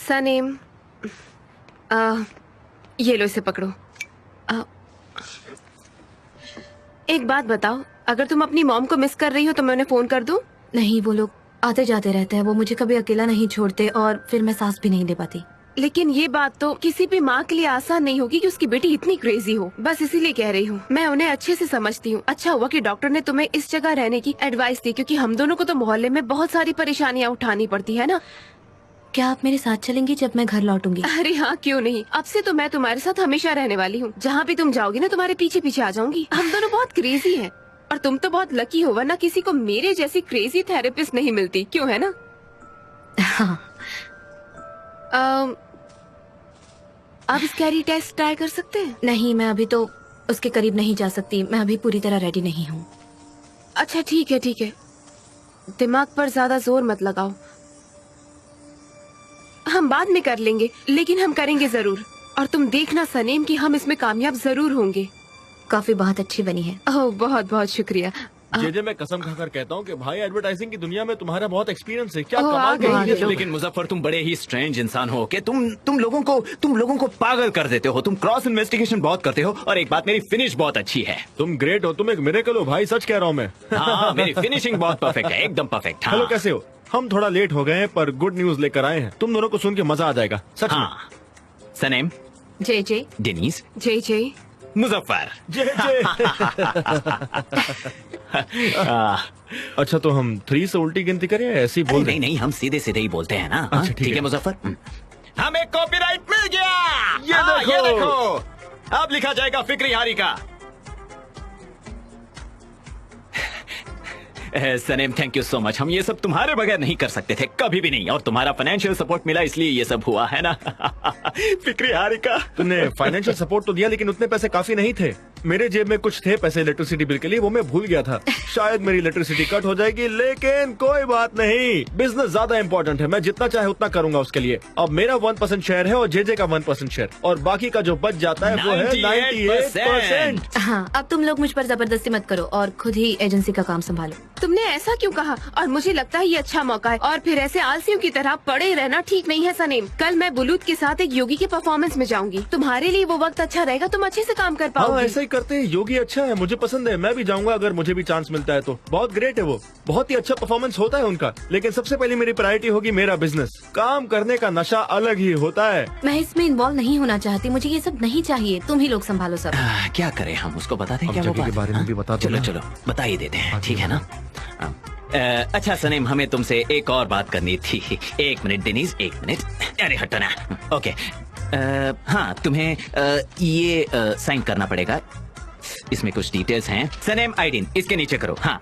सनेम, ये लो, इसे पकड़ो। एक बात बताओ, अगर तुम अपनी मॉम को मिस कर रही हो तो मैं उन्हें फोन कर दूं? नहीं, वो लोग आते जाते रहते हैं, वो मुझे कभी अकेला नहीं छोड़ते और फिर मैं सांस भी नहीं ले पाती। लेकिन ये बात तो किसी भी माँ के लिए आसान नहीं होगी कि उसकी बेटी इतनी क्रेजी हो। बस इसीलिए कह रही हूँ, मैं उन्हें अच्छे से समझती हूँ। अच्छा हुआ कि डॉक्टर ने तुम्हें इस जगह रहने की एडवाइस दी, क्योंकि हम दोनों को तो मोहल्ले में बहुत सारी परेशानियाँ उठानी पड़ती है ना। क्या आप मेरे साथ चलेंगी जब मैं घर लौटूंगी? अरे हाँ, क्यों नहीं। अब से तो मैं तुम्हारे साथ हमेशा रहने वाली हूँ। जहाँ भी तुम जाओगी ना, तुम्हारे पीछे पीछे आ जाऊंगी। हम दोनों बहुत क्रेजी हैं। और तुम तो बहुत लकी हो, वरना किसी को मेरे जैसी क्रेजी थेरेपिस्ट नहीं मिलती, क्यों है ना? हाँ। आप स्कैरी टेस्ट ट्राई कर सकते हैं? नहीं, मैं अभी तो उसके करीब नहीं जा सकती। मैं अभी पूरी तरह रेडी नहीं हूँ। अच्छा ठीक है, ठीक है। दिमाग पर ज्यादा जोर मत लगाओ, हम बाद में कर लेंगे, लेकिन हम करेंगे जरूर। और तुम देखना सनेम कि हम इसमें कामयाब जरूर होंगे। काफी बहुत अच्छी बनी है। ओह, बहुत बहुत शुक्रिया। जे मैं कसम खाकर कहता हूँ कि भाई एडवर्टाइजिंग की दुनिया में तुम्हारा बहुत एक्सपीरियंस है। क्या ओह, कमाल आ गई का ये तो। लेकिन मुजफ्फर, तुम बड़े ही स्ट्रेंज इंसान हो कि तुम लोगों को पागल कर देते हो। तुम क्रॉस इन्वेस्टिगेशन बहुत करते हो। और एक बात, मेरी फिनिश बहुत अच्छी है। तुम ग्रेट हो, तुम एक मिरेकल हो भाई, सच कह रहा हूँ मैं। हाँ, मेरी फिनिशिंग बहुत परफेक्ट है, एकदम परफेक्ट। हेलो, हाँ। कैसे हो? हम थोड़ा लेट हो गए हैं पर गुड न्यूज लेकर आए हैं। तुम दोनों को सुन के मजा आ जाएगा, सच में। हाँ, सनेम, जय जय। डेनीज, जय जय। मुजफ्फर। जे अच्छा, तो हम 3 से उल्टी गिनती करें या ऐसे ही बोल नहीं नहीं, हम सीधे सीधे ही बोलते हैं ना। अच्छा, हाँ, ठीक ठीक है। है मुजफ्फर। हमें कॉपीराइट मिल गया। ये हाँ, देखो। ये देखो, अब लिखा जाएगा फिक्री हारी का। सनेम, थैंक यू सो मच। हम ये सब तुम्हारे बगैर नहीं कर सकते थे, कभी भी नहीं। और तुम्हारा फाइनेंशियल सपोर्ट मिला, इसलिए ये सब हुआ है ना। फिक्री हारी का। तुमने फाइनेंशियल सपोर्ट तो दिया, लेकिन उतने पैसे काफी नहीं थे। मेरे जेब में कुछ थे पैसे इलेक्ट्रिसिटी बिल के लिए, वो मैं भूल गया था। शायद मेरी इलेक्ट्रिसिटी कट हो जाएगी, लेकिन कोई बात नहीं। बिजनेस ज्यादा इंपॉर्टेंट है, मैं जितना चाहे उतना करूंगा उसके लिए। अब मेरा 1% शेयर है और जे का 1% शेयर, और बाकी का जो बच जाता है वो है 98%। हाँ, अब तुम लोग मुझ पर जबरदस्ती मत करो और खुद ही एजेंसी का काम संभालो। तुमने ऐसा क्यों कहा? और मुझे लगता है ये अच्छा मौका है, और फिर ऐसे आलसियों की तरह पड़े रहना ठीक नहीं है सनेम। कल मैं बुलूत के साथ एक योगी के परफॉर्मेंस में जाऊंगी। तुम्हारे लिए वो वक्त अच्छा रहेगा, तुम अच्छे से काम कर हाँ, पाओगे। ऐसा ही करते हैं। योगी अच्छा है, मुझे पसंद है। मैं भी जाऊंगा अगर मुझे भी चांस मिलता है तो। बहुत ग्रेट है वो, बहुत ही अच्छा परफॉर्मेंस होता है उनका। लेकिन सबसे पहले मेरी प्रायोरिटी होगी मेरा बिजनेस। काम करने का नशा अलग ही होता है। मैं इसमें इन्वॉल्व नहीं होना चाहती, मुझे ये सब नहीं चाहिए। तुम ही लोग संभालो सब। क्या करें, हम उसको बता दें अब क्या वो जगह के बात? बारे में भी बता दो चलो ना। चलो, बता ही देते हैं, ठीक है ना। अच्छा सनेम, हमें तुमसे एक और बात करनी थी। 1 मिनट डेनीज, 1 मिनट। अरे हटो ना। ओके, हाँ, तुम्हें ये साइन करना पड़ेगा। इसमें कुछ डिटेल्स हैं। सनेम आइडिन, इसके नीचे करो। हाँ,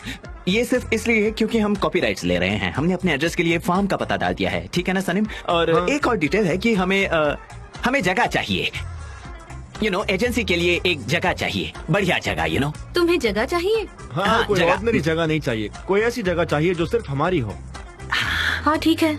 ये सिर्फ इसलिए है क्योंकि हम कॉपीराइट्स ले रहे हैं। हमने अपने एड्रेस के लिए फार्म का पता डाल दिया है, ठीक है ना सनेम। और हाँ। एक और डिटेल है कि हमें जगह चाहिए। एजेंसी के लिए एक जगह चाहिए, बढ़िया जगह। तुम्हें जगह चाहिए? हाँ, कोई जगह। ऑर्डिनरी जगह नहीं चाहिए, कोई ऐसी जगह चाहिए जो सिर्फ हमारी हो। हाँ ठीक है,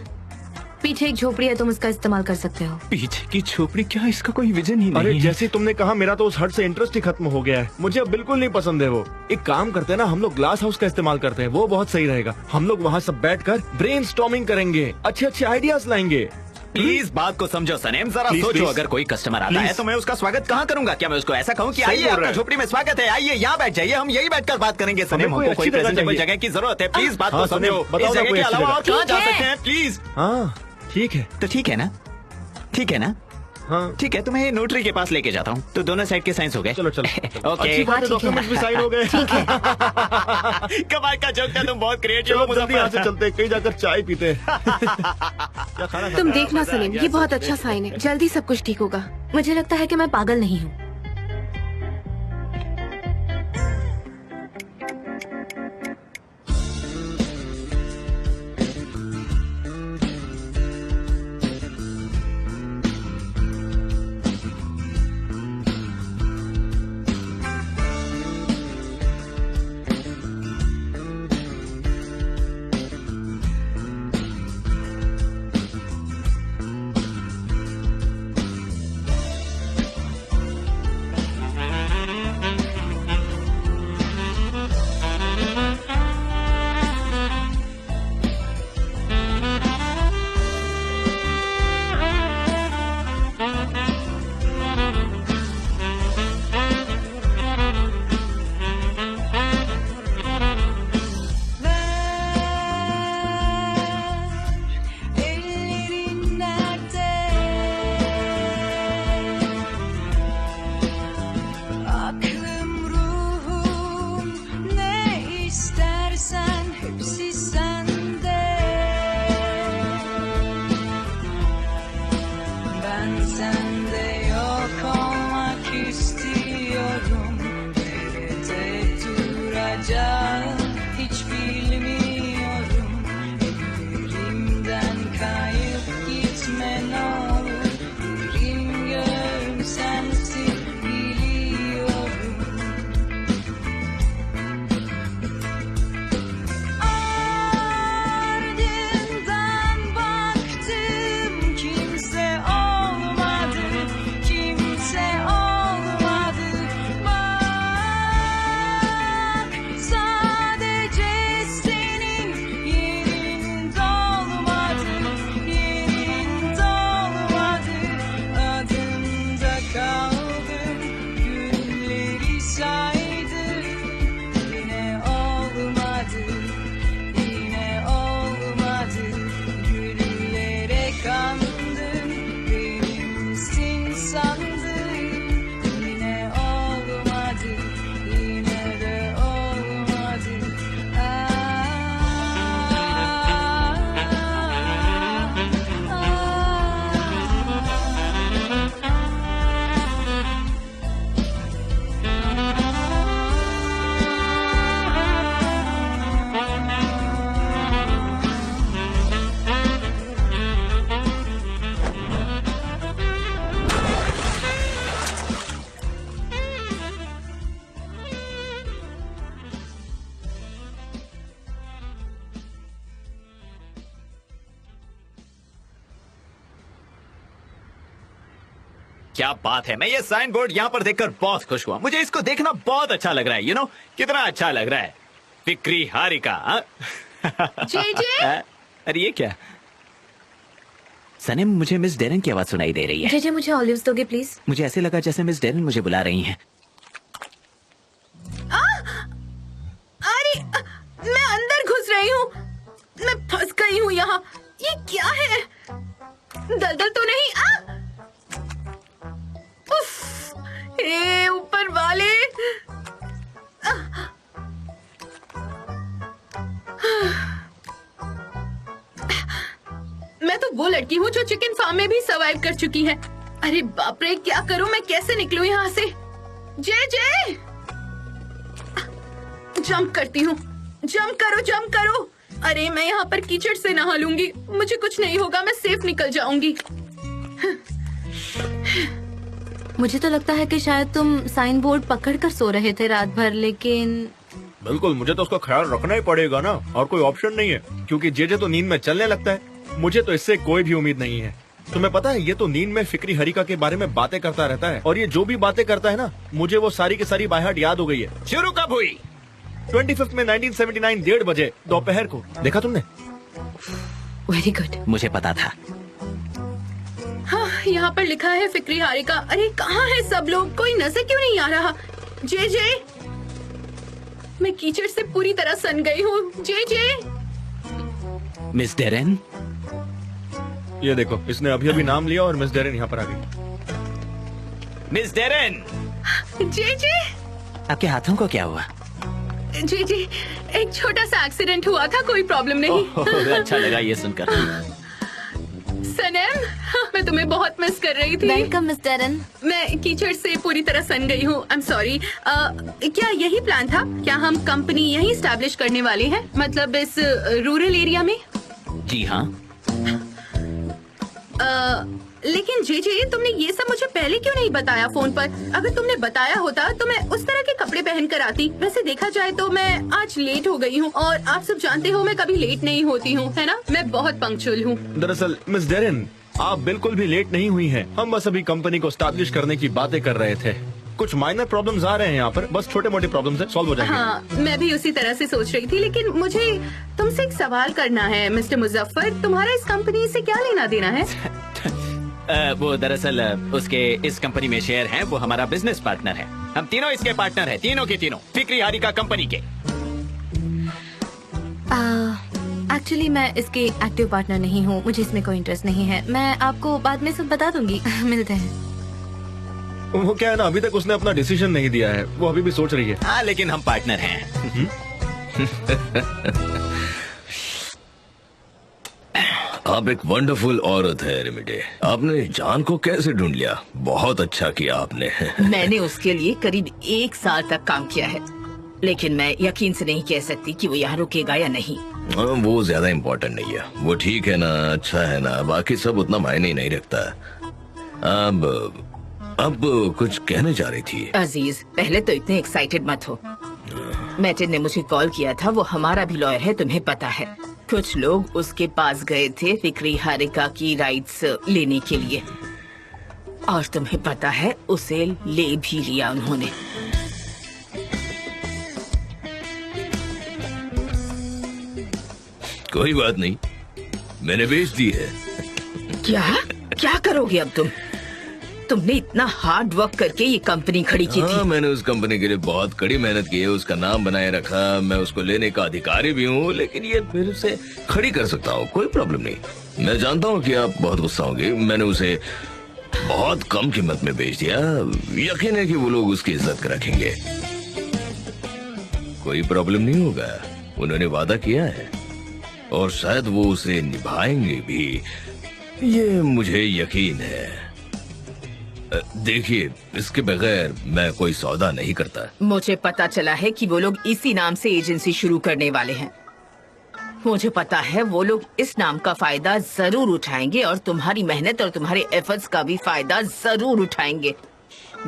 पीछे एक झोपड़ी है, तुम उसका इस्तेमाल कर सकते हो। पीछे की झोपड़ी? क्या इसका कोई विजन ही नहीं अरे है? जैसे तुमने कहा, मेरा तो उस हट से इंटरेस्ट ही खत्म हो गया है। मुझे अब बिल्कुल नहीं पसंद है वो। एक काम करते हैं ना, हम लोग ग्लास हाउस का इस्तेमाल करते हैं, वो बहुत सही रहेगा। हम लोग वहाँ सब बैठकर ब्रेनस्टॉर्मिंग करेंगे, अच्छे अच्छे आइडियाज लाएंगे। प्लीज बात को समझो सनेम, जरा Please, सोचो। please. अगर कोई कस्टमर आता Please. है तो मैं उसका स्वागत कहाँ करूंगा? क्या मैं उसको ऐसा कहूँ कि सही आइए बोल आपका रहे हैं। झोपड़ी में स्वागत है, आइए यहाँ बैठ जाइए, हम यही बैठकर बात करेंगे। सनेम, हमें कोई हमको कोई अच्छी जगह प्रेजेंटेबल चाहिए। जगह की जरूरत है। प्लीज बात हाँ, को सनेम, समझो। बताओ इस ना जगह कोई के अच्छी अलावा जगह। और कहाँ जा ठीक है। सकते हैं? प्लीज। हाँ ठीक है। तो ठीक है ना, ठीक है ना, हाँ ठीक है। तुम्हें नोटरी के पास लेके जाता हूँ, तो दोनों साइड के साइंस हो गए। चलो चलो। ओके। अच्छी बात है, डॉक्यूमेंट्स भी साइन हो गए। कमाल का जोक था, तुम बहुत क्रिएटिव हो चलो जल्दी यहाँ से मुजफ्फर। चलते हैं, कहीं जाकर चाय पीते हैं। क्या खाना तुम खाना? देखना सनेम, ये बहुत अच्छा साइन है, जल्दी सब कुछ ठीक होगा। मुझे लगता है कि मैं पागल नहीं हूँ। क्या बात है, मैं ये साइन बोर्ड यहाँ पर देखकर बहुत खुश हुआ। मुझे इसको देखना बहुत अच्छा लग रहा है। यू नो कितना अच्छा लग रहा है। फिक्री हारिका। जेजे अरे ये क्या? सनम, मुझे मिस डेरन की आवाज सुनाई दे रही है। जेजे मुझे ऑलिव्स दोगे प्लीज? मुझे ऐसे लगा जैसे मिस डेरन मुझे बुला रही हैं। अरे मैं अंदर घुस रही हूँ, मैं फंस गई हूँ यहाँ। ये क्या है? दलदल तो नहीं? उफ, हे ऊपर वाले। मैं तो वो लड़की हूँ जो चिकन फार्म में भी सर्वाइव कर चुकी है। अरे बाप रे, क्या करूँ मैं? कैसे निकलूँ यहाँ से? जे जंप करती हूँ। जंप करो, जंप करो। अरे मैं यहाँ पर कीचड़ से नहा लूंगी, मुझे कुछ नहीं होगा, मैं सेफ निकल जाऊंगी। मुझे तो लगता है कि शायद तुम साइन बोर्ड पकड़ कर सो रहे थे रात भर, लेकिन बिल्कुल, मुझे तो उसका ख्याल रखना ही पड़ेगा ना, और कोई ऑप्शन नहीं है, क्योंकि जेजे तो नींद में चलने लगता है। मुझे तो इससे कोई भी उम्मीद नहीं है। तुम्हें पता है, ये तो नींद में फिक्री हरिका के बारे में बातें करता रहता है, और ये जो भी बातें करता है ना, मुझे वो सारी की सारी बाय हार्ट याद हो गई है। शुरू कब हुई? 25 में 1979 1:30 बजे दोपहर को। देखा तुमने? Very good. मुझे पता था। हाँ, यहाँ पर लिखा है फिक्री हारिका। अरे कहाँ है सब लोग? कोई नजर क्यों नहीं आ रहा? जे मैं कीचड़ से पूरी तरह सन गई हूँ। जे मिस डेरन, ये देखो, इसने अभी अभी नाम लिया और मिस डेरन यहाँ पर आ गई। मिस डेरन, जे आपके हाथों को क्या हुआ? जी एक छोटा सा एक्सीडेंट हुआ था, कोई प्रॉब्लम नहीं। ओह, अच्छा लगा ये सुनकर। सनम, मैं तुम्हें बहुत मिस कर रही थी। Welcome miss Darren. मैं कीचड़ से पूरी तरह सन गई हूँ। I am sorry. क्या यही प्लान था? क्या हम कंपनी यही स्टैब्लिश करने वाले हैं, मतलब इस रूरल एरिया में? जी हाँ। लेकिन जे तुमने ये सब मुझे पहले क्यों नहीं बताया फोन पर? अगर तुमने बताया होता तो मैं उस तरह के कपड़े पहन कर आती। वैसे देखा जाए तो मैं आज लेट हो गई हूँ, और आप सब जानते हो मैं कभी लेट नहीं होती हूँ, है ना? मैं बहुत पंक्चुअल हूँ। दरअसल मिस डेरन, आप बिल्कुल भी लेट नहीं हुई हैं। हम बस अभी कंपनी को स्टैब्लिश करने की बातें कर रहे थे। कुछ माइनर प्रॉब्लम्स आ रहे हैं यहाँ पर, बस छोटे मोटे प्रॉब्लम्स हैं, सॉल्व हो जाएंगे। हाँ, मैं भी उसी तरह से सोच रही थी, लेकिन मुझे तुमसे एक सवाल करना है मिस्टर मुजफ्फर। तुम्हारा इस कंपनी से क्या लेना देना है? वो दरअसल उसके इस कंपनी में शेयर हैं, वो हमारा बिजनेस पार्टनर है। हम तीनों इसके पार्टनर हैं, तीनों के तीनों फिक्री हारिका कंपनी के। एक्चुअली मैं इसकी एक्टिव पार्टनर नहीं हूँ, मुझे इसमें कोई इंटरेस्ट नहीं है। मैं आपको बाद में सब बता दूंगी। मिलते हैं। वो क्या है ना, अभी तक उसने अपना डिसीजन नहीं दिया है, वो अभी भी सोच रही है। हाँ, लेकिन हम पार्टनर हैं। आप एक वंडरफुल औरत है रेमिडे। आपने जान को कैसे ढूंढ लिया? बहुत अच्छा किया आपने। मैंने उसके लिए करीब 1 साल तक काम किया है, लेकिन मैं यकीन से नहीं कह सकती कि वो यहाँ रुकेगा या नहीं। वो ज्यादा इम्पोर्टेंट नहीं है। वो ठीक है ना, अच्छा है ना, बाकी सब उतना मायने ही नहीं रखता। अब कुछ कहने जा रही थी। अजीज, पहले तो इतने एक्साइटेड मत हो। मैटिन ने मुझे कॉल किया था, वो हमारा भी लॉयर है, तुम्हें पता है। कुछ लोग उसके पास गए थे फिक्री हारिका की राइट्स लेने के लिए, और तुम्हें पता है उसे ले भी लिया उन्होंने। कोई बात नहीं, मैंने बेच दी है। क्या करोगे अब तुम? तुमने इतना हार्ड वर्क करके ये कंपनी खड़ी की थी। मैंने उस कंपनी के लिए बहुत कड़ी मेहनत की है, उसका नाम बनाए रखा, मैं उसको लेने का अधिकारी भी हूँ, लेकिन ये फिर उसे खड़ी कर सकता हूँ, कोई प्रॉब्लम नहीं। मैं जानता हूँ कि आप बहुत गुस्सा होंगे, मैंने उसे बहुत कम कीमत में बेच दिया। यकीन है कि वो लोग उसकी इज्जत रखेंगे, कोई प्रॉब्लम नहीं होगा। उन्होंने वादा किया है और शायद वो उसे निभाएंगे भी, ये मुझे यकीन है। देखिए, इसके बगैर मैं कोई सौदा नहीं करता। मुझे पता चला है कि वो लोग इसी नाम से एजेंसी शुरू करने वाले हैं। मुझे पता है वो लोग इस नाम का फायदा जरूर उठाएंगे, और तुम्हारी मेहनत और तुम्हारे एफर्ट्स का भी फायदा जरूर उठाएंगे।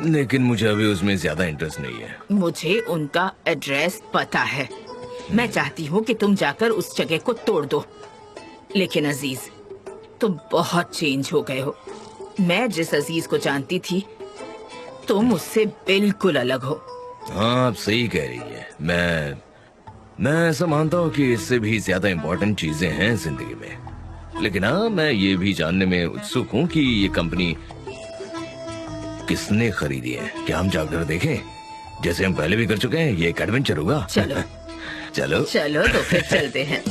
लेकिन मुझे अभी उसमें ज्यादा इंटरेस्ट नहीं है। मुझे उनका एड्रेस पता है। मैं चाहती हूँ कि तुम जाकर उस जगह को तोड़ दो, लेकिन अजीज, तुम बहुत चेंज हो गए हो। मैं जिस अजीज को जानती थी तुम उससे बिल्कुल अलग हो। हाँ, आप सही कह रही है। मैं ऐसा मानता हूँ कि इससे भी ज्यादा इम्पोर्टेंट चीजें हैं जिंदगी में। लेकिन हाँ, मैं ये भी जानने में उत्सुक हूँ कि ये कंपनी किसने खरीदी है। क्या हम जाकर देखें? जैसे हम पहले भी कर चुके हैं, ये एक एडवेंचर होगा। चलो चलो चलो तो फिर चलते हैं।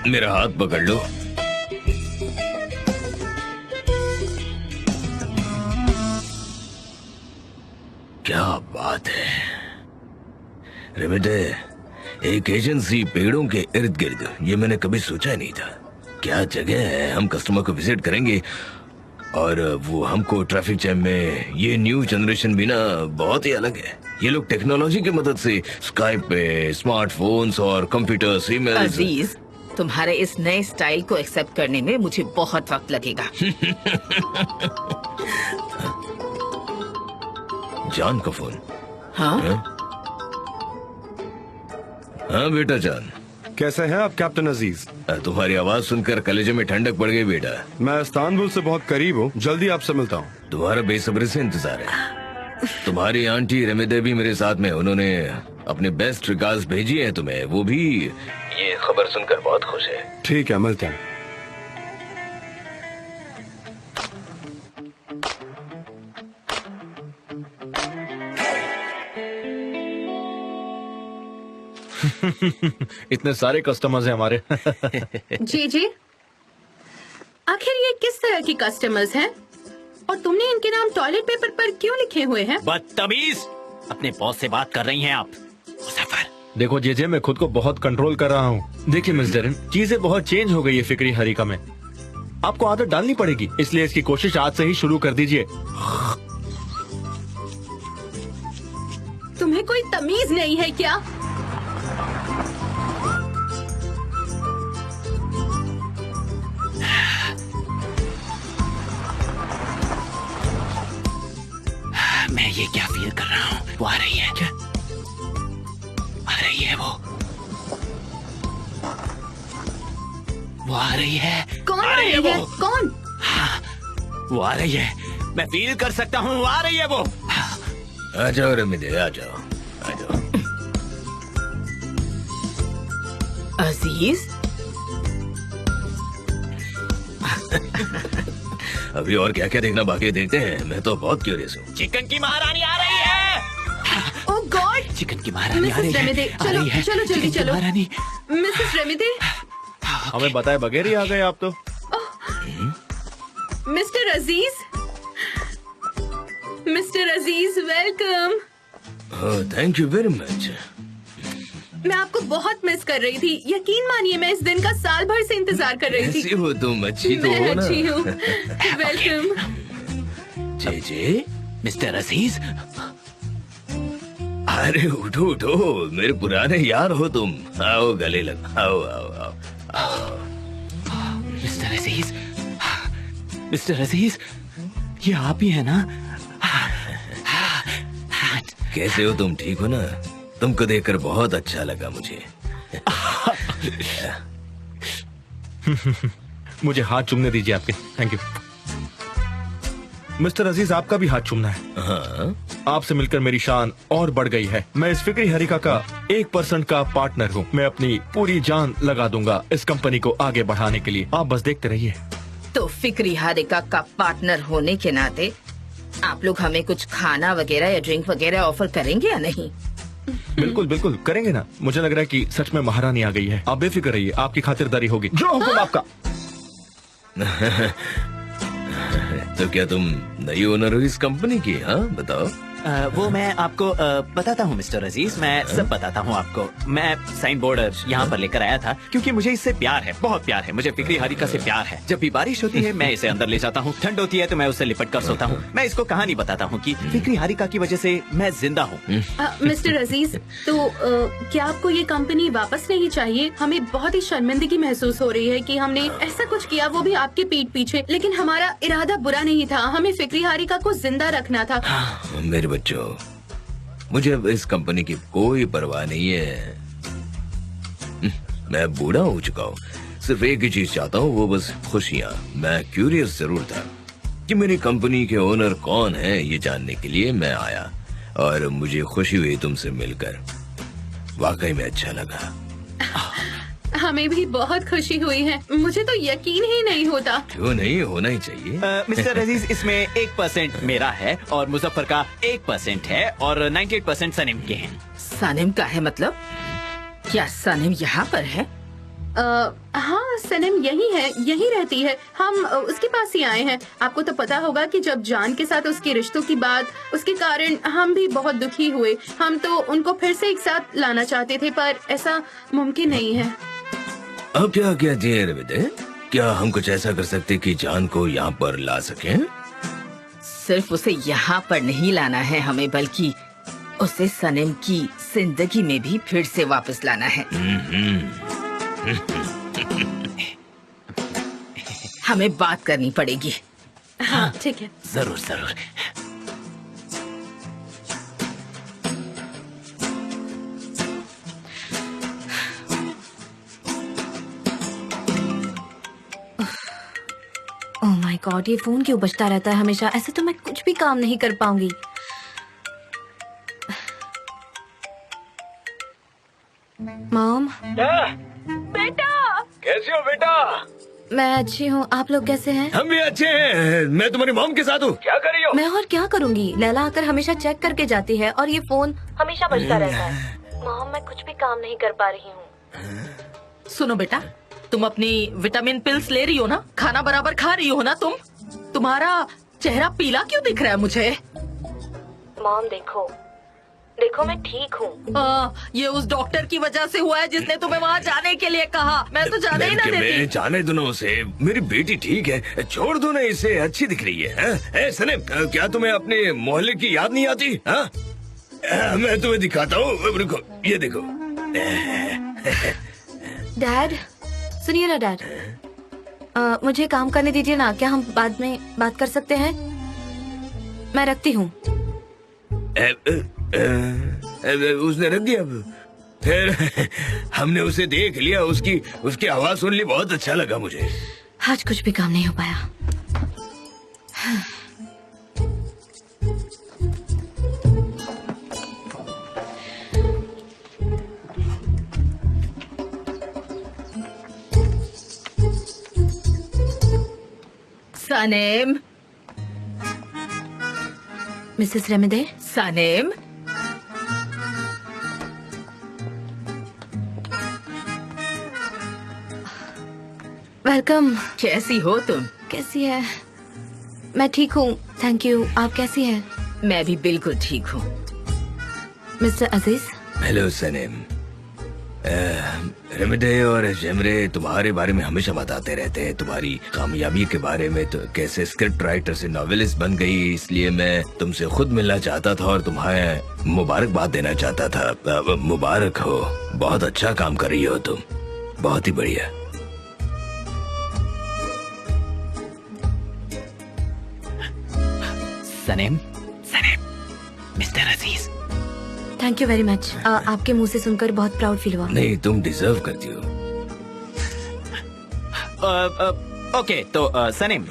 मेरा हाथ पकड़ लो। क्या बात है रेमेडे, एक एजेंसी पेड़ों के इर्द गिर्द, ये मैंने कभी सोचा ही नहीं था। क्या जगह है। हम कस्टमर को विजिट करेंगे और वो हमको ट्रैफिक जैम में। ये न्यू जनरेशन भी ना बहुत ही अलग है। ये लोग टेक्नोलॉजी की मदद से स्काइप पे स्मार्टफोन्स और कंप्यूटर्स, ईमेल्स। अजीज, तुम्हारे इस नए स्टाइल को एक्सेप्ट करने में मुझे बहुत वक्त लगेगा। जान का फोन। हाँ हाँ बेटा जान, कैसे हैं आप कैप्टन अजीज? तुम्हारी आवाज सुनकर कलेजे में ठंडक पड़ गई बेटा। मैं इस्तांबुल से बहुत करीब हूँ, जल्दी आपसे मिलता हूँ। तुम्हारा बेसब्री से इंतजार है। तुम्हारी आंटी रेमेदे भी मेरे साथ में, उन्होंने अपने बेस्ट रिगार्ड्स भेजी हैं तुम्हें। वो भी ये खबर सुनकर बहुत खुश है। ठीक है, मिलते हैं। इतने सारे कस्टमर्स हैं हमारे। जी जी, आखिर ये किस तरह की कस्टमर्स हैं और तुमने इनके नाम टॉयलेट पेपर पर क्यों लिखे हुए हैं? बदतमीज, अपने बॉस से बात कर रही हैं आप। मुजफ्फर, देखो जेजे, मैं खुद को बहुत कंट्रोल कर रहा हूँ। देखिए मिस डेरिन, चीजें बहुत चेंज हो गई है फिक्री हरिका में। आपको आदत डालनी पड़ेगी, इसलिए इसकी कोशिश आज से ही शुरू कर दीजिए। तुम्हें कोई तमीज नहीं है क्या? मैं ये क्या फील कर रहा हूँ? वो आ रही है क्या? आ रही है वो आ रही है। कौन आ रही है वो? कौन? हाँ, वो आ रही है। मैं फील कर सकता हूँ, वो आ रही है वो। आ जाओ रेमेदे, आ जाओ आ जाओ। अजीज, अभी और क्या क्या देखना बाकी है, देखते हैं। मैं तो बहुत क्यूरियस हूँ। चिकन की महारानी आ रही है। ओह गॉड! चिकन की महारानी आ रही मिसेस है। रेमेदे, आ चलो रही है। चलो जल्दी चिकन की चलो। महारानी। मिसेस रेमेदे, हमें बताए बगैर ही आ गए आप तो। Mister Aziz, mister Aziz, welcome. Thank you very much. मैं आपको बहुत मिस कर रही थी। यकीन मानिए, मैं इस दिन का साल भर से इंतजार कर रही थी। कैसी हो तुम? अच्छी तो मैं हो ना? अच्छी हूँ। वेलकम। जे मिस्टर अजीज, अरे उठो उठो, मेरे पुराने यार हो तुम। आओ गले लग, आओ आओ आओ आओ। मिस्टर अजीज, मिस्टर अजीज, ये आप ही है ना? कैसे हो तुम? ठीक हो ना? तुमको देखकर बहुत अच्छा लगा मुझे। मुझे हाथ चूमने दीजिए आपके। Thank you. मिस्टर अजीज, आपका भी हाथ चूमना है। हाँ, आपसे मिलकर मेरी शान और बढ़ गई है। मैं इस फिक्री हरिका का 1% का पार्टनर हूँ। मैं अपनी पूरी जान लगा दूंगा इस कंपनी को आगे बढ़ाने के लिए। आप बस देखते रहिए। तो फिक्री हारिका का पार्टनर होने के नाते आप लोग हमें कुछ खाना वगैरह या ड्रिंक वगैरह ऑफर करेंगे या नहीं? बिल्कुल बिल्कुल करेंगे ना। मुझे लग रहा है कि सच में महारानी आ गई है। आप बेफिक्र रहिए, आपकी खातिरदारी होगी। जो हुक्म आपका। तो क्या तुम नई ओनर हो इस कंपनी की? हाँ बताओ। वो मैं आपको बताता हूँ मिस्टर अजीज, मैं सब बताता हूँ आपको। मैं साइन बोर्ड यहाँ पर लेकर आया था क्योंकि मुझे इससे प्यार है, बहुत प्यार है। मुझे फिक्री हरिका से प्यार है। जब भी बारिश होती है मैं इसे अंदर ले जाता हूँ, ठंड होती है तो मैं उसे लिपट कर सोता हूँ। मैं इसको कहानी बताता हूँ कि फिक्री हरिका की वजह से मैं जिंदा हूँ। मिस्टर अजीज, तो क्या आपको ये कंपनी वापस नहीं चाहिए? हमें बहुत ही शर्मिंदगी महसूस हो रही है कि हमने ऐसा कुछ किया, वो भी आपके पीठ पीछे। लेकिन हमारा इरादा बुरा नहीं था, हमें फिक्री हारिका को जिंदा रखना था। मेरे बच्चों, मुझे अब इस कंपनी की कोई परवाह नहीं है। मैं बूढ़ा हो चुका हूँ। सिर्फ एक ही चीज चाहता हूँ, वो बस खुशियाँ। मैं क्यूरियस जरूर था कि मेरी कंपनी के ओनर कौन है, ये जानने के लिए मैं आया और मुझे खुशी हुई तुमसे मिलकर। वाकई में अच्छा लगा। हमें भी बहुत खुशी हुई है। मुझे तो यकीन ही नहीं होता। क्यों नहीं, होना ही चाहिए। मिस्टर अजीज, इसमें 1% मेरा है और मुजफ्फर का 1% है और 98% सनीम के हैं। सनीम का है मतलब? क्या सनीम यहाँ पर है? हाँ, सनम यही है, यही रहती है। हम उसके पास ही आए हैं। आपको तो पता होगा कि जब जान के साथ उसके रिश्तों की बात, उसके कारण हम भी बहुत दुखी हुए। हम तो उनको फिर से एक साथ लाना चाहते थे, पर ऐसा मुमकिन नहीं है। अब क्या कहती है रविदे? क्या हम कुछ ऐसा कर सकते कि जान को यहाँ पर ला सकें? सिर्फ उसे यहाँ पर नहीं लाना है हमें, बल्कि उसे सनीम की जिंदगी में भी फिर से वापस लाना है। हमें बात करनी पड़ेगी। हाँ, ठीक है। जरूर जरूर। ओह माय गॉड, ये फोन क्यों बजता रहता है हमेशा? ऐसे तो मैं कुछ भी काम नहीं कर पाऊंगी। मॉम। बेटा कैसे हो बेटा? मैं अच्छी हूँ, आप लोग कैसे हैं? हम भी अच्छे हैं। मैं तुम्हारी मॉम के साथ हूँ। क्या कर रही हो? मैं और क्या करूँगी? लैला आकर हमेशा चेक करके जाती है और ये फोन हमेशा बजता रहता है। मॉम, मैं कुछ भी काम नहीं कर पा रही हूँ। सुनो बेटा, तुम अपनी विटामिन पिल्स ले रही हो ना? खाना बराबर खा रही हो ना तुम? तुम्हारा चेहरा पीला क्यों दिख रहा है मुझे? मॉम देखो मैं ठीक हूँ। ये उस डॉक्टर की वजह से हुआ है जिसने तुम्हें वहाँ जाने के लिए कहा। मैं तो जाने ही ना देती। जाने दो ना उसे, मेरी बेटी ठीक है, छोड़ दो ना इसे, अच्छी दिख रही है। सनीम, क्या तुम्हें अपने मोहल्ले की याद नहीं आती? मैं तुम्हें दिखाता हूँ, रुको, ये देखो। डैड सुनिए ना डैड, मुझे काम करने दीजिए ना। क्या हम बाद में बात कर सकते हैं? मैं रखती हूँ। उसने रख दिया। फिर हमने उसे देख लिया, उसकी आवाज सुन ली, बहुत अच्छा लगा मुझे। आज कुछ भी काम नहीं हो पाया। सनीम, मिसेस रेमेदे। सनीम, वेलकम। कैसी हो तुम? कैसी है? मैं ठीक हूँ, थैंक यू। आप कैसी हैं? मैं भी बिल्कुल ठीक हूँ। मिस्टर अजीज। हेलो सनीम। रेमेदे और जेमरे तुम्हारे बारे में हमेशा बताते रहते हैं, तुम्हारी कामयाबी के बारे में, तो कैसे स्क्रिप्ट राइटर से नॉवेलिस्ट बन गई। इसलिए मैं तुमसे खुद मिलना चाहता था और तुम्हें मुबारकबाद देना चाहता था। मुबारक हो, बहुत अच्छा काम कर रही हो तुम, बहुत ही बढ़िया। Sanim, mister Aziz. Thank you very much. आपके मुंह से सुनकर बहुत प्राउड फील हुआ। नहीं, तुम डिजर्व करती हो। ओके, तो सनीम,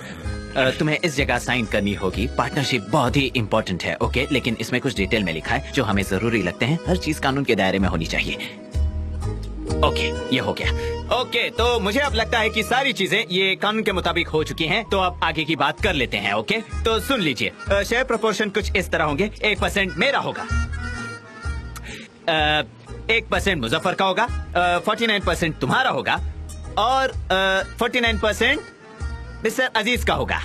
तुम्हें इस जगह साइन करनी होगी। पार्टनरशिप बहुत ही इम्पोर्टेंट है, ओके? लेकिन इसमें कुछ डिटेल में लिखा है जो हमें जरूरी लगते हैं। हर चीज कानून के दायरे में होनी चाहिए। ओके, ये हो गया। ओके, तो मुझे अब लगता है कि सारी चीजें ये कानून के मुताबिक हो चुकी हैं, तो अब आगे की बात कर लेते हैं। ओके, तो सुन लीजिए, शेयर प्रोपोर्शन कुछ इस तरह होंगे। 1% मेरा होगा, 1% मुजफ्फर का होगा, 49% तुम्हारा होगा और 49% मिस्टर अजीज का होगा।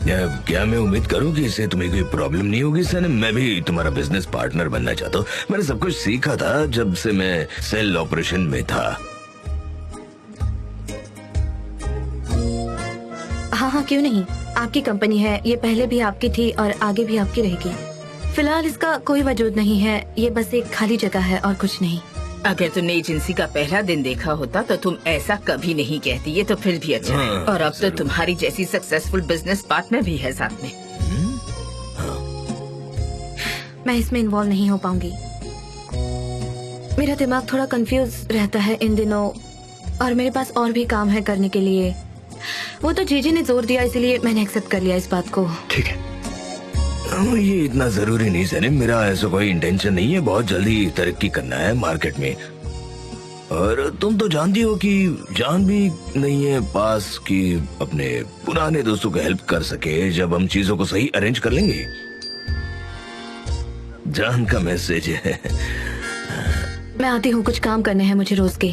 क्या मैं उम्मीद करूं कि इससे तुम्हें कोई प्रॉब्लम नहीं होगी सनीम? मैं भी तुम्हारा बिजनेस पार्टनर बनना चाहता हूँ। मैंने सब कुछ सीखा था जब से मैं सेल ऑपरेशन में था। हाँ, क्यों नहीं। आपकी कंपनी है, ये पहले भी आपकी थी और आगे भी आपकी रहेगी। फिलहाल इसका कोई वजूद नहीं है, ये बस एक खाली जगह है और कुछ नहीं। अगर तुमने एजेंसी का पहला दिन देखा होता तो तुम ऐसा कभी नहीं कहती। ये तो फिर भी अच्छा है। और अब तो तुम्हारी जैसी सक्सेसफुल बिजनेस पार्टनर भी है साथ में। मैं इसमें इन्वॉल्व नहीं हो पाऊंगी। मेरा दिमाग थोड़ा कंफ्यूज रहता है इन दिनों, और मेरे पास और भी काम है करने के लिए। वो तो जीजी ने जोर दिया, इसलिए मैंने एक्सेप्ट कर लिया इस बात को। ठीक है, ये इतना जरूरी नहीं सनम, मेरा ऐसा कोई इंटेंशन नहीं है। बहुत जल्दी तरक्की करना है मार्केट में, और तुम तो जानती हो कि जान भी नहीं है पास कि अपने पुराने दोस्तों को हेल्प कर सके जब हम चीजों को सही अरेंज कर लेंगे। जान का मैसेज है। मैं आती हूँ, कुछ काम करने हैं मुझे रोज के।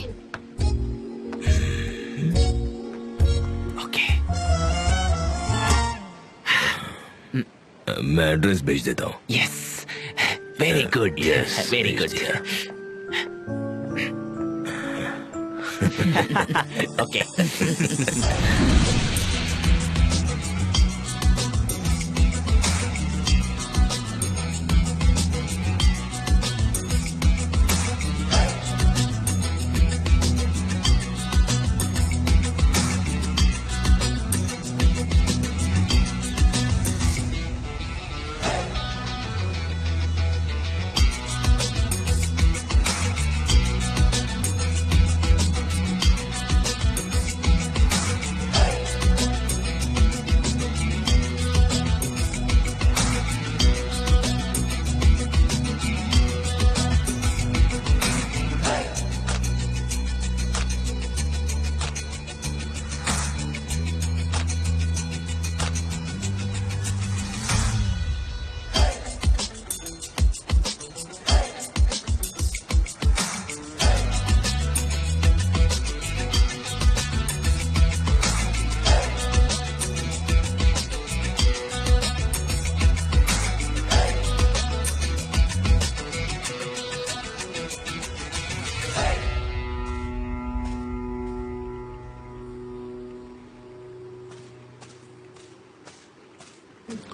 ओके। मैं एड्रेस भेज देता हूँ। Yes, very good, Yes, very भेज गुड। दिया। ओके।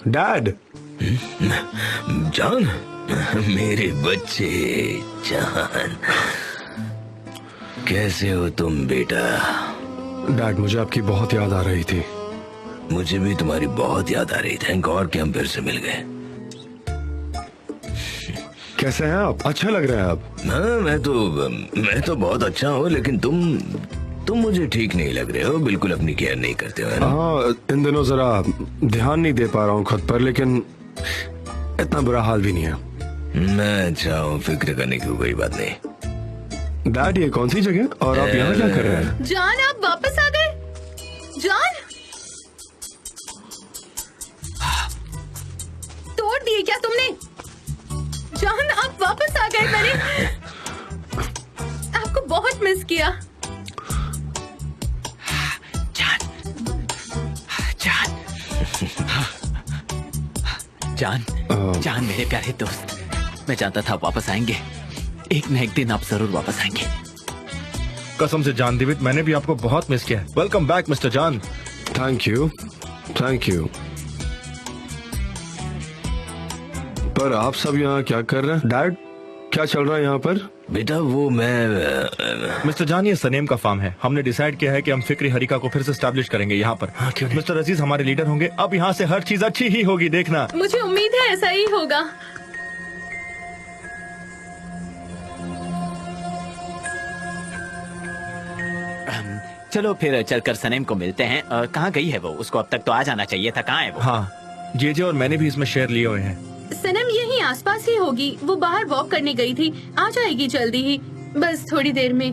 डैड, जान, मेरे बच्चे जान, कैसे हो तुम बेटा? डैड मुझे आपकी बहुत याद आ रही थी। मुझे भी तुम्हारी बहुत याद आ रही। थैंक गॉड कि हम फिर से मिल गए। कैसे हैं आप? अच्छा लग रहा है आप। हाँ, मैं तो बहुत अच्छा हूँ, लेकिन तुम मुझे ठीक नहीं लग रहे हो। बिल्कुल अपनी केयर नहीं करते हो, है ना? हाँ, इन दिनों जरा ध्यान नहीं दे पा रहा हूँ खुद पर, लेकिन इतना बुरा हाल भी नहीं है। मैं अच्छा हूँ, फिक्र करने की कोई बात नहीं। डैड, ये कौन सी जगह और आप यहाँ क्या कर रहे हैं? जान, आप वापस आ गए। जान, तोड़ दिए क्या तुमने? जान, आप वापस आ गए। मैंने आपको बहुत मिस किया। जान मेरे प्यारे दोस्त, मैं जानता था आप वापस आएंगे। एक न एक दिन आप जरूर वापस आएंगे। कसम से जान दिवित, मैंने भी आपको बहुत मिस किया है। वेलकम बैक मिस्टर जान। Thank you, thank you. पर आप सब यहाँ क्या कर रहे हैं? डैड, क्या चल रहा है यहाँ पर? बेटा वो मैं मिस्टर जान, ये सनेम का फार्म है। हमने डिसाइड किया है कि हम फिक्री हरिका को फिर से स्टैब्लिश करेंगे यहाँ पर। हाँ, क्यों नहीं? मिस्टर अजीज हमारे लीडर होंगे। अब यहाँ से हर चीज अच्छी ही होगी, देखना। मुझे उम्मीद है ऐसा ही होगा। चलो फिर चलकर सनेम को मिलते हैं। कहाँ गई है वो? उसको अब तक तो आ जाना चाहिए था। कहाँ है वो? हाँ, जेजे और मैंने भी इसमें शेयर लिए हुए हैं। सनम यहीं आसपास ही होगी। वो बाहर वॉक करने गई थी, आ जाएगी जल्दी ही, बस थोड़ी देर में।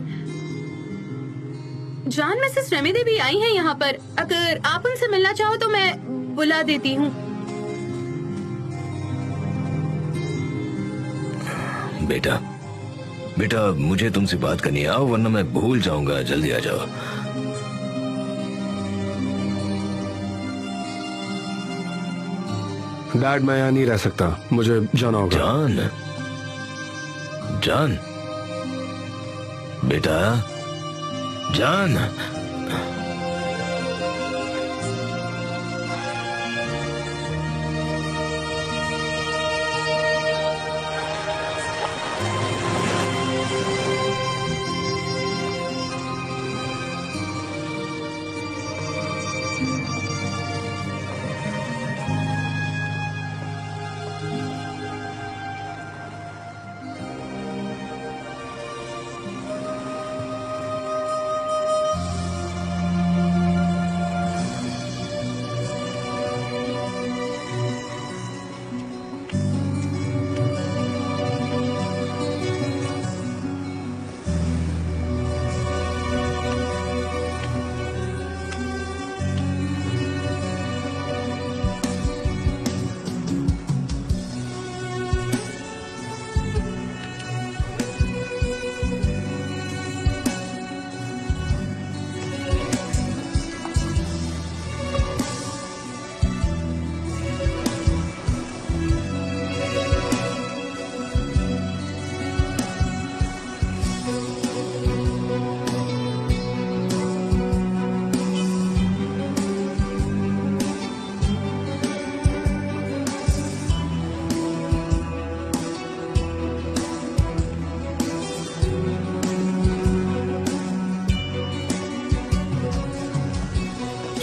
जान, मिसेस रेमेदे भी आई हैं यहाँ पर। अगर आप उनसे मिलना चाहो तो मैं बुला देती हूँ। बेटा मुझे तुमसे बात करनी है, आओ वरना मैं भूल जाऊंगा। जल्दी आ जाओ। डैड, मैं यहाँ नहीं रह सकता, मुझे जाना होगा। जान बेटा, जान।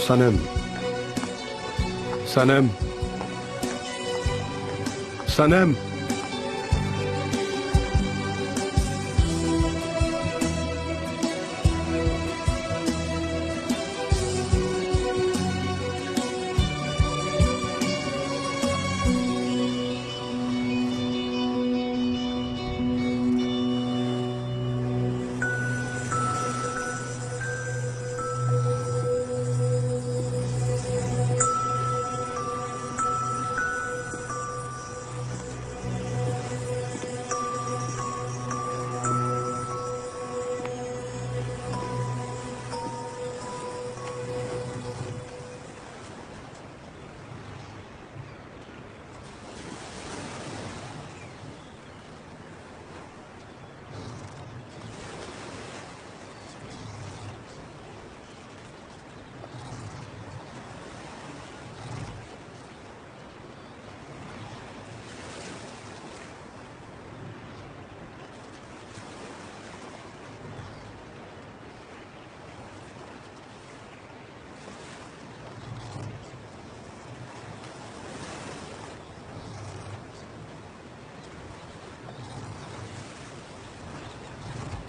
सनम, सनम, सनम।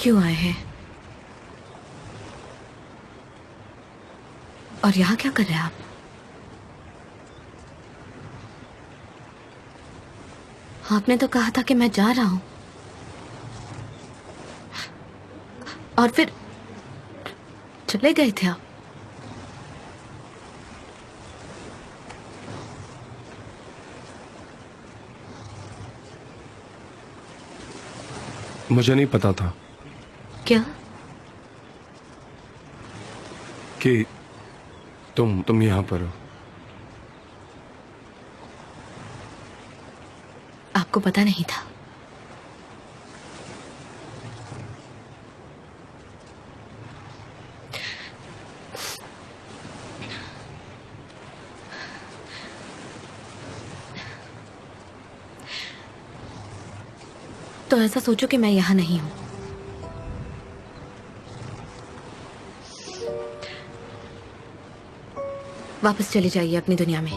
क्यों आए हैं और यहाँ क्या कर रहे हैं आप? आपने तो कहा था कि मैं जा रहा हूं और फिर चले गए थे आप। मुझे नहीं पता था क्या? कि तुम यहाँ पर हो। आपको पता नहीं था? तो ऐसा सोचो कि मैं यहाँ नहीं हूं। वापस चले जाइए अपनी दुनिया में।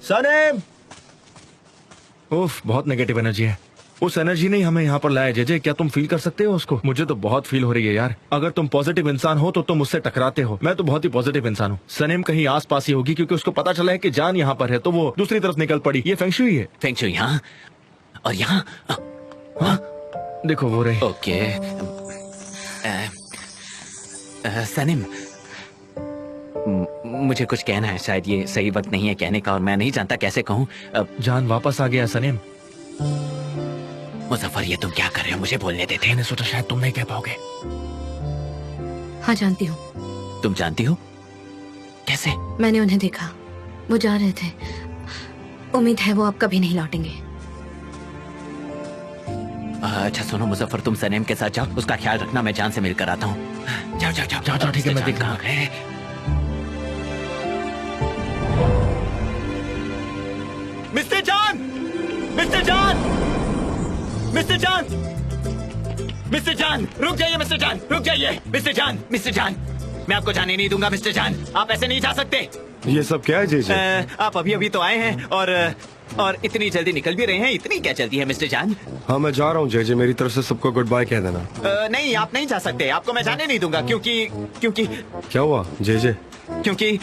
सनेम! उफ, बहुत नेगेटिव एनर्जी है। उस एनर्जी ने हमें यहाँ पर लाया। जेजे, क्या तुम फील कर सकते हो उसको? मुझे तो बहुत फील हो रही है यार। अगर तुम पॉजिटिव इंसान हो तो तुम मुझसे टकराते हो। मैं तो बहुत ही पॉजिटिव इंसान हूँ। सनेम कहीं आस पास ही होगी क्योंकि उसको पता चला है कि जान यहाँ पर है तो वो दूसरी तरफ निकल पड़ी। ये फेंगशुई है। फेंगशुई यहाँ और यहाँ। हाँ, देखो वो रहे। ओके सनीम, मुझे कुछ कहना है। शायद ये सही वक्त नहीं है कहने का और मैं नहीं जानता कैसे कहूँ। जान वापस आ गया सनीम। मुजफ्फर, ये तुम क्या कर रहे हो? मुझे बोलने देते। मैंने सोचा शायद तुम नहीं कह पाओगे। हाँ, जानती हूँ। तुम जानती हो? कैसे? मैंने उन्हें देखा, वो जा रहे थे। उम्मीद है वो अब कभी नहीं लौटेंगे। अच्छा सुनो मुजफ्फर, तुम सनेम के साथ जाओ, उसका ख्याल रखना। मैं जान से मिलकर आता हूँ। जाओ जाओ जाओ जाओ जाओ, ठीक है, मैं देखता हूँ। मिस्टर जान! मिस्टर जान! मिस्टर जान! मिस्टर जान! रुक जाइए मिस्टर जान, रुक जाइए मिस्टर जान! मिस्टर जान, मैं आपको जाने नहीं दूंगा मिस्टर जान। आप ऐसे नहीं जा सकते। ये सब क्या है जेजे? आप अभी अभी तो आए हैं और इतनी जल्दी निकल भी रहे हैं। इतनी क्या जल्दी है मिस्टर जान? हाँ, मैं जा रहा हूँ जेजे। मेरी तरफ से सबको गुड बाय कह देना। नहीं, आप नहीं जा सकते। आपको मैं जाने नहीं दूंगा क्योंकि क्या हुआ जेजे? क्योंकि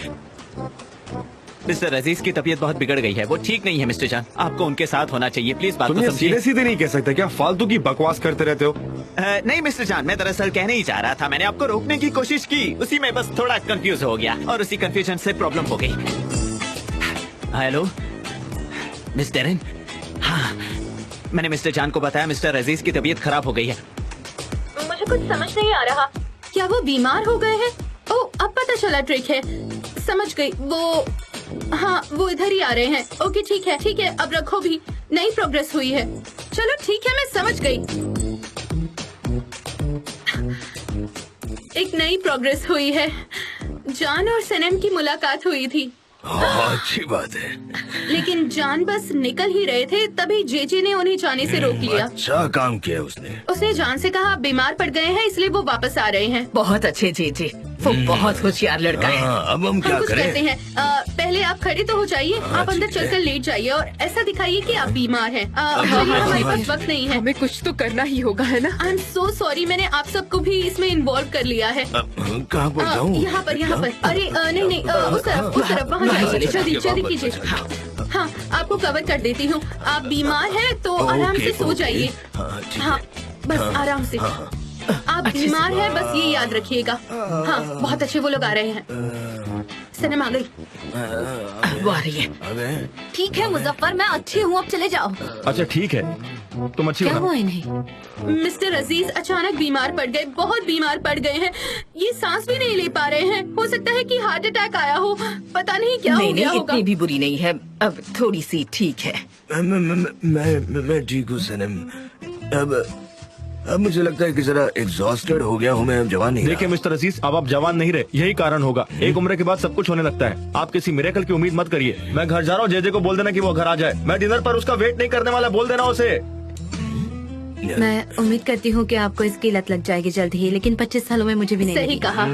मिस्टर अजीज की तबीयत बहुत बिगड़ गई है। वो ठीक नहीं है मिस्टर जान। आपको उनके साथ होना चाहिए। प्लीज बात तुम को ये समझिए। सीधे सीधे नहीं कह सकते क्या? फालतू की बकवास करते रहते हो। नहीं मिस्टर जान, मैं दरअसल कहने ही जा रहा था। मैंने आपको रोकने की कोशिश की, उसी में बस थोड़ा कंफ्यूज हो गया और उसी कंफ्यूजन से प्रॉब्लम हो गई। Hello miss Darren. हाँ, मैंने मिस्टर जान को बताया मिस्टर अजीज की तबीयत खराब हो गई है। मुझे कुछ समझ नहीं आ रहा। क्या वो बीमार हो गए हैं? ओह, अब पता चला ट्रिक है। समझ गई। वो इधर ही आ रहे हैं। ओके ठीक है, अब रखो भी। नई प्रोग्रेस हुई है। चलो ठीक है, मैं समझ गई। एक नई प्रोग्रेस हुई है। जान और सनम की मुलाकात हुई थी, अच्छी बात है। लेकिन जान बस निकल ही रहे थे तभी जेजे ने उन्हें जाने से रोक लिया। अच्छा काम किया उसने। उसने जान से कहा आप बीमार पड़ गए हैं इसलिए वो वापस आ रहे हैं। बहुत अच्छे जेजे, वो बहुत होशियार लड़का है। अब हम क्या कुछ करें? करते हैं, पहले आप खड़े तो हो जाइए, आप अंदर ठीक है। चलकर लेट जाइए और ऐसा दिखाइए कि आप बीमार हैं। चलिए, हमारे पास वक्त नहीं है। हमें कुछ तो करना ही होगा, है ना? आई एम सो सॉरी, मैंने आप सबको भी इसमें इन्वॉल्व कर लिया है। कहाँ पर जाऊँ? यहाँ पर। अरे नहीं, उस तरफ वहाँ जाइए। जल्दी कीजिए। हाँ, आपको कवर कर देती हूँ। आप बीमार हैं तो आराम से सो जाइए। हाँ, बस आराम से। आप बीमार हैं, बस ये याद रखिएगा। हाँ, बहुत अच्छे वो लोग आ रहे हैं। सनम आ गई। वो आ रही है। ठीक है मुजफ्फर, मैं अच्छी हूँ, अब चले जाओ। अच्छा ठीक है, तुम अच्छी क्या हो ना? हुआ इन्हें? मिस्टर अजीज अचानक बीमार पड़ गए, बहुत बीमार पड़ गए हैं। ये सांस भी नहीं ले पा रहे हैं। हो सकता है कि हार्ट अटैक आया हो, पता नहीं क्या हो नहीं गया नहीं, होगा। इतनी भी बुरी नहीं है, अब थोड़ी सी ठीक है। मैं ठीक हूँ सनम। अब मुझे लगता है कि जरा एग्जॉस्टेड हो गया हूँ मैं, अब जवान नहीं देखिए मिस्टर अजीज, अब आप जवान नहीं रहे, यही कारण होगा। एक उम्र के बाद सब कुछ होने लगता है। आप किसी मिरेकल की उम्मीद मत करिए। मैं घर जा रहा हूँ, जेजे को बोल देना कि वो घर आ जाए। मैं डिनर पर उसका वेट नहीं करने वाला, बोल देना उसे। मैं उम्मीद करती हूँ कि आपको इसकी लत लग जाएगी जल्द ही, लेकिन 25 सालों में मुझे भी नहीं सही लगी। कहा।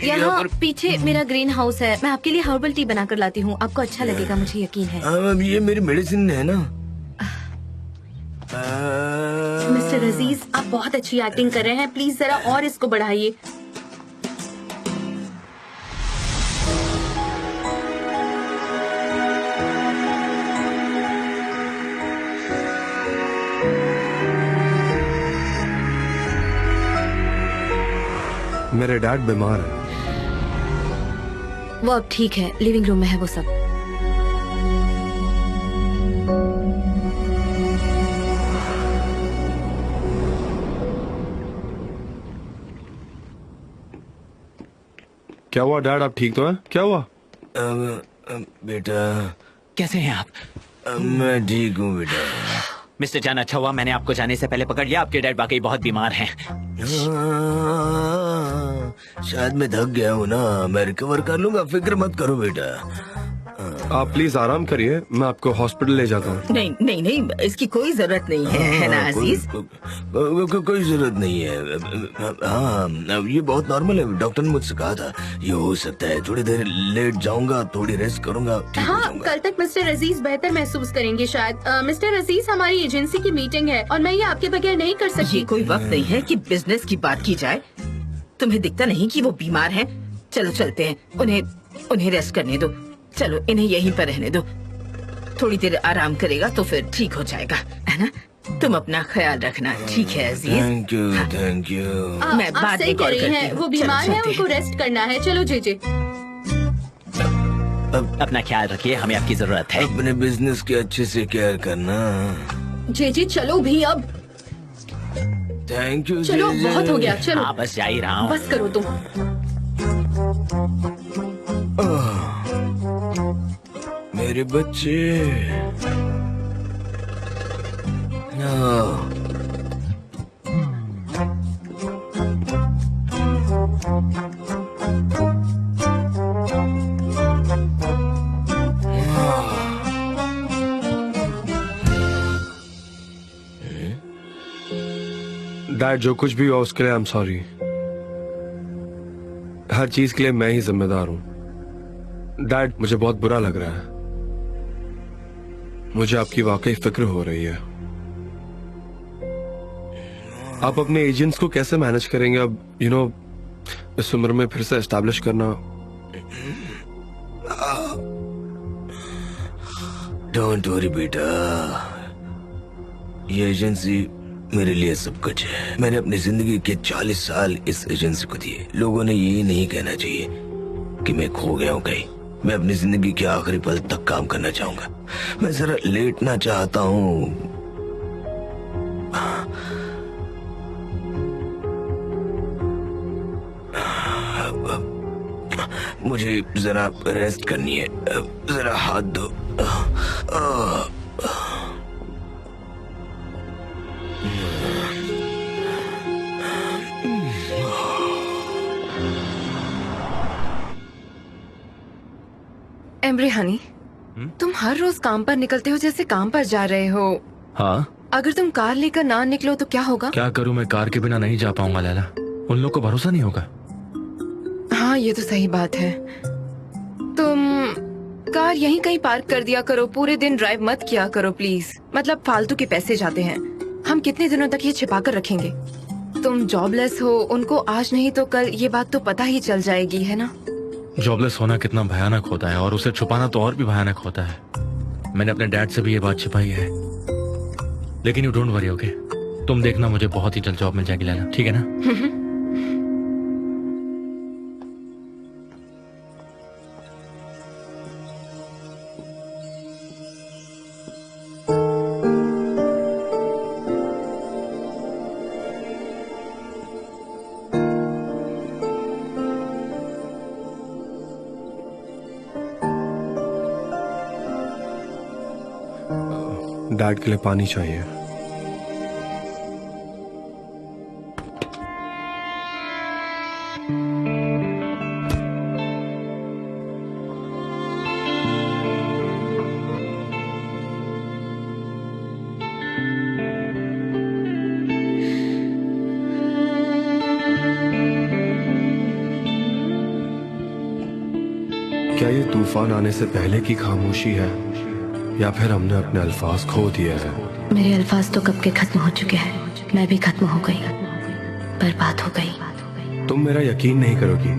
यहाँ पीछे मेरा ग्रीन हाउस है, मैं आपके लिए हर्बल टी बनाकर लाती हूँ, आपको अच्छा लगेगा, मुझे यकीन है। अब ये मेरी मेडिसिन है ना। मिस्टर अजीज, आप बहुत अच्छी एक्टिंग कर रहे हैं, प्लीज जरा और इसको बढ़ाइए। मेरे डैड बीमार है। वो अब ठीक है, लिविंग रूम में है वो सब। क्या हुआ डैड, आप ठीक तो हैं? क्या हुआ? बेटा, कैसे हैं आप? मैं ठीक हूँ बेटा। मिस्टर जान, अच्छा हुआ मैंने आपको जाने से पहले पकड़ लिया। आपके डैड वाकई बहुत बीमार हैं। शायद मैं थक गया हूँ ना, मैं रिकवर कर लूंगा, फिक्र मत करो बेटा। आप प्लीज आराम करिए, मैं आपको हॉस्पिटल ले जाता हूँ। नहीं नहीं नहीं, इसकी कोई जरूरत नहीं है ना अजीज? कोई जरूरत नहीं है। हाँ, ये बहुत नॉर्मल है। डॉक्टर ने मुझसे कहा था ये हो सकता है। थोड़ी देर लेट जाऊंगा, थोड़ी रेस्ट करूंगा, ठीक हो हाँ, जाऊंगा। कल तक मिस्टर अजीज बेहतर महसूस करेंगे शायद। मिस्टर अजीज, हमारी एजेंसी की मीटिंग है और मैं ये आपके बगैर नहीं कर ये सकती। कोई वक्त नहीं है कि बिजनेस की बात की जाए। तुम्हें दिखता नहीं कि वो बीमार हैं? चलो चलते हैं, उन्हें रेस्ट करने दो। चलो इन्हें यहीं पर रहने दो, थोड़ी देर आराम करेगा तो फिर ठीक हो जाएगा, है ना? तुम अपना ख्याल रखना, ठीक है Aziz? Thank you, thank you. मैं आप बाद सही में कह कॉल रही करती हैं, हूँ। वो चलो, बीमार है, चलते उनको रेस्ट करना है। चलो जेजे। अपना ख्याल रखिए, हमें आपकी जरूरत है। अपने बिजनेस की अच्छे से केयर करना। जेजे चलो भी अब। Thank you. चलो जीजा। बहुत हो गया, चलो हाँ, बस जा ही रहा हूँ। बस करो तुम। मेरे बच्चे। डैड, जो कुछ भी हुआ उसके लिए आई एम सॉरी। हर चीज के लिए मैं ही जिम्मेदार हूँ। डैड, मुझे बहुत बुरा लग रहा है। मुझे आपकी वाकई फिक्र हो रही है। आप अपने एजेंट्स को कैसे मैनेज करेंगे अब? इस उम्र में फिर से एस्टैब्लिश करना। डोंट वरी बेटा, ये एजेंसी मेरे लिए सब कुछ है। मैंने अपनी जिंदगी के 40 साल इस एजेंसी को दिए। लोगों ने ये नहीं कहना चाहिए कि मैं खो गया हूँ कहीं। मैं अपनी जिंदगी के आखिरी पल तक काम करना चाहूंगा। मैं जरा लेटना चाहता हूँ। मुझे जरा रेस्ट करनी है। जरा हाथ दो। समरे हनी, तुम हर रोज काम पर निकलते हो जैसे काम पर जा रहे हो। हाँ, अगर तुम कार लेकर ना निकलो तो क्या होगा? क्या करूँ, मैं कार के बिना नहीं जा पाऊंगा लैला। उन लोग को भरोसा नहीं होगा। हाँ, ये तो सही बात है। तुम कार यहीं कहीं पार्क कर दिया करो, पूरे दिन ड्राइव मत किया करो प्लीज। मतलब फालतू के पैसे जाते हैं। हम कितने दिनों तक ये छिपा कर रखेंगे? तुम जॉबलेस हो, उनको आज नहीं तो कल ये बात तो पता ही चल जाएगी, है ना? जॉबलेस होना कितना भयानक होता है और उसे छुपाना तो और भी भयानक होता है। मैंने अपने डैड से भी ये बात छिपाई है, लेकिन यू डोंट वरी, ओके? तुम देखना, मुझे बहुत ही जल्द जॉब मिल जाएगी लैला, ठीक है ना? डैड के लिए पानी चाहिए। क्या ये तूफान आने से पहले की खामोशी है या फिर हमने अपने अल्फाज खो दिए हैं? मेरे अल्फाज तो कब के खत्म हो चुके हैं। मैं भी खत्म हो गई, बर्बाद हो गई। तुम मेरा यकीन नहीं करोगी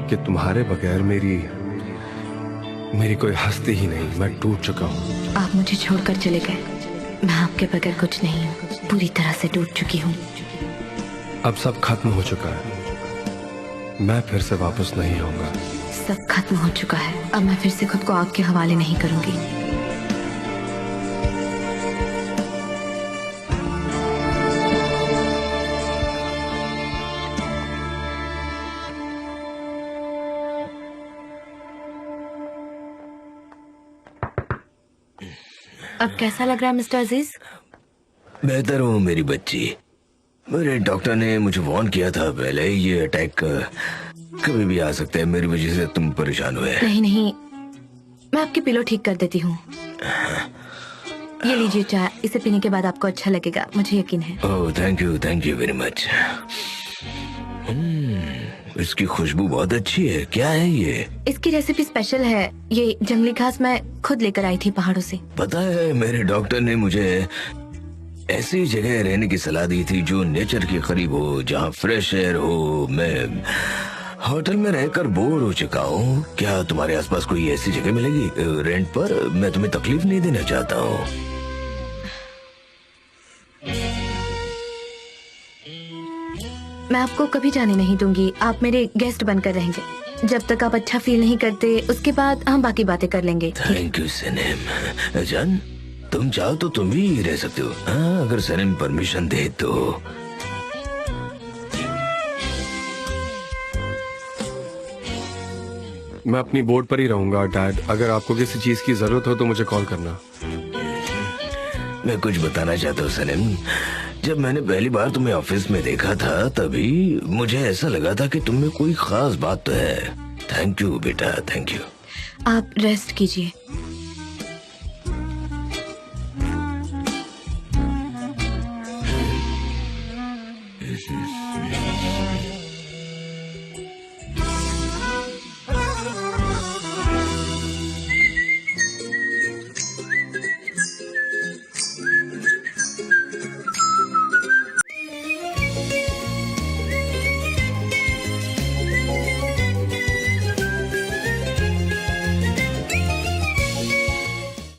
कि तुम्हारे बगैर मेरी कोई हस्ती ही नहीं। मैं टूट चुका हूँ। आप मुझे छोड़कर चले गए। मैं आपके बगैर कुछ नहीं हूँ, पूरी तरह से टूट चुकी हूँ। अब सब खत्म हो चुका है। मैं फिर से वापस नहीं आऊंगा। सब खत्म हो चुका है। अब मैं फिर से खुद को आग के हवाले नहीं करूंगी। अब कैसा लग रहा है मिस्टर अजीज? बेहतर हूँ मेरी बच्ची। मेरे डॉक्टर ने मुझे वार्न किया था पहले, ये अटैक कभी भी आ सकता है। मेरी वजह से तुम परेशान हुए। नहीं, मैं आपकी पिलो ठीक कर देती हूँ। ये लीजिए चाय, इसे पीने के बाद आपको अच्छा लगेगा, मुझे यकीन है। Oh thank you very much. इसकी खुशबू बहुत अच्छी है। क्या है ये? इसकी रेसिपी स्पेशल है। ये जंगली घास मैं खुद लेकर आई थी पहाड़ों से। पता है, मेरे डॉक्टर ने मुझे ऐसी जगह रहने की सलाह दी थी जो नेचर के करीब हो, जहाँ फ्रेश एयर हो। मैं होटल में रहकर बोर हो चुका हूँ। क्या तुम्हारे आसपास कोई ऐसी जगह मिलेगी रेंट पर? मैं तुम्हें तकलीफ नहीं देना चाहता हूँ। मैं आपको कभी जाने नहीं दूंगी। आप मेरे गेस्ट बनकर रहेंगे। जब तक आप अच्छा फील नहीं करते, उसके बाद हम बाकी बातें कर लेंगे। थैंक यू सनम। जान, तुम चाहो तो तुम भी रह सकते हो। हाँ, अगर सनम परमिशन दे तो। मैं अपनी बोर्ड पर ही रहूंगा डैड। अगर आपको किसी चीज की जरूरत हो तो मुझे कॉल करना। मैं कुछ बताना चाहता हूँ सनम। जब मैंने पहली बार तुम्हें ऑफिस में देखा था, तभी मुझे ऐसा लगा था कि तुम में कोई खास बात तो है। थैंक यू बेटा, थैंक यू। आप रेस्ट कीजिए।